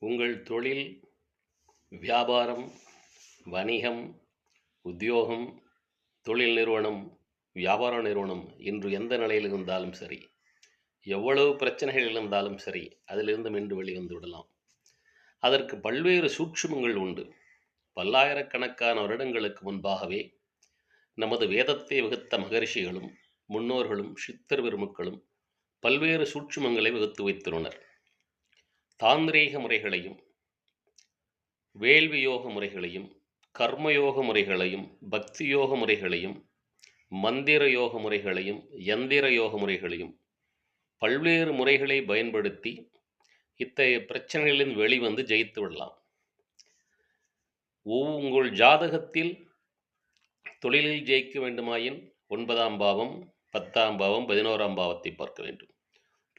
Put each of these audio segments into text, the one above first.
உங்கள் தொழில், வியாபாரம், வணிகம், உத்தியோகம், தொழில் நிறுவனம், வியாபார நிறுவனம் இன்று எந்த நிலையில் இருந்தாலும் சரி, எவ்வளவு பிரச்சனைகள் இருந்தாலும் சரி, அதிலிருந்து மீண்டு வெளிவந்து விடலாம். அதற்கு பல்வேறு சூட்சுமங்கள் உண்டு. பல்லாயிரக்கணக்கான வருடங்களுக்கு முன்பாகவே நமது வேதத்தை வகுத்த மகரிஷிகளும், முன்னோர்களும், சித்தர் பெருமக்களும் பல்வேறு சூட்சுமங்களை வகுத்து வைத்துள்ளனர். தாந்திரீக முறைகளையும், வேள்வி யோக முறைகளையும், கர்மயோக முறைகளையும், பக்தி யோக முறைகளையும், மந்திர யோக முறைகளையும், யந்திர யோக முறைகளையும் பல்வேறு முறைகளை பயன்படுத்தி இத்தகைய பிரச்சனைகளின் வெளிவந்து ஜெயித்து விடலாம். உங்கள் ஜாதகத்தில் தொழிலில் ஜெயிக்க வேண்டுமாயின் 9ஆம் பாவம், 10ஆம் பாவம், 11ஆம் பாவத்தை பார்க்க வேண்டும்.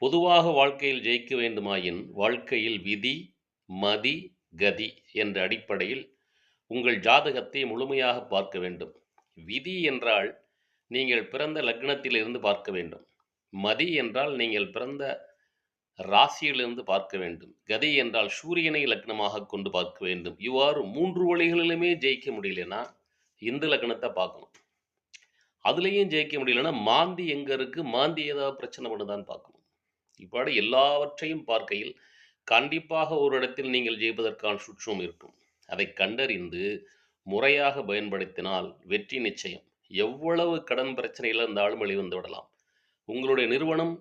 பொதுவாக வாழ்க்கையில் ஜெயிக்க வேண்டுமாயின் வாழ்க்கையில் விதி, மதி, கதி என்ற அடிப்படையில் உங்கள் ஜாதகத்தை முழுமையாக பார்க்க வேண்டும். விதி என்றால் நீங்கள் பிறந்த லக்னத்திலிருந்து பார்க்க வேண்டும். மதி என்றால் நீங்கள் பிறந்த ராசியிலிருந்து பார்க்க வேண்டும். கதி என்றால் சூரியனை லக்னமாக கொண்டு பார்க்க வேண்டும். இவ்வாறு 3 வழிகளிலுமே ஜெயிக்க முடியலன்னா இந்து லக்னத்தை பார்க்கணும். அதுலேயும் ஜெயிக்க முடியலன்னா மாந்தி எங்கே இருக்குது, மாந்தி ஏதாவது பிரச்சனை பண்ணுதான்னு பார்க்கணும். இவ்வாறு எல்லாவற்றையும் பார்க்கையில் கண்டிப்பாக ஒரு இடத்தில் நீங்கள் ஜெயிப்பதற்கான சுற்றம் இருக்கும். அதை கண்டறிந்து முறையாக பயன்படுத்தினால் வெற்றி நிச்சயம். எவ்வளவு கடன் பிரச்சனையில் இருந்தாலும் வெளிவந்து விடலாம். உங்களுடைய நிறுவனம்,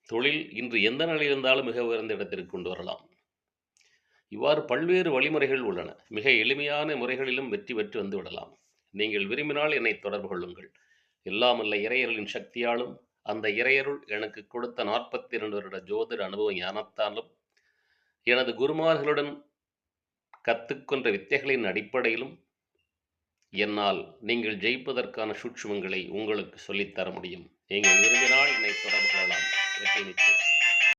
தொழில் இன்று எந்த நிலையில் இருந்தாலும் மிக உயர்ந்த இடத்திற்கு கொண்டு வரலாம். இவ்வாறு பல்வேறு வழிமுறைகள் உள்ளன. மிக எளிமையான முறைகளிலும் வெற்றி பெற்று வந்து விடலாம். நீங்கள் விரும்பினால் என்னை தொடர்பு கொள்ளுங்கள். எல்லாமல்ல இறையருளின் சக்தியாலும், அந்த இறையருள் எனக்கு கொடுத்த 42 வருட ஜோதிட அனுபவ ஞானத்தாலும், எனது குருமார்களுடன் கற்றுக்கொண்ட வித்தைகளின் அடிப்படையிலும் என்னால் நீங்கள் ஜெயிப்பதற்கான சூட்சுமங்களை உங்களுக்கு சொல்லித்தர முடியும். நீங்கள் விரும்பினால் என்னை தொடர்பு கொள்ளலாம். வெற்றி நிச்சயம்.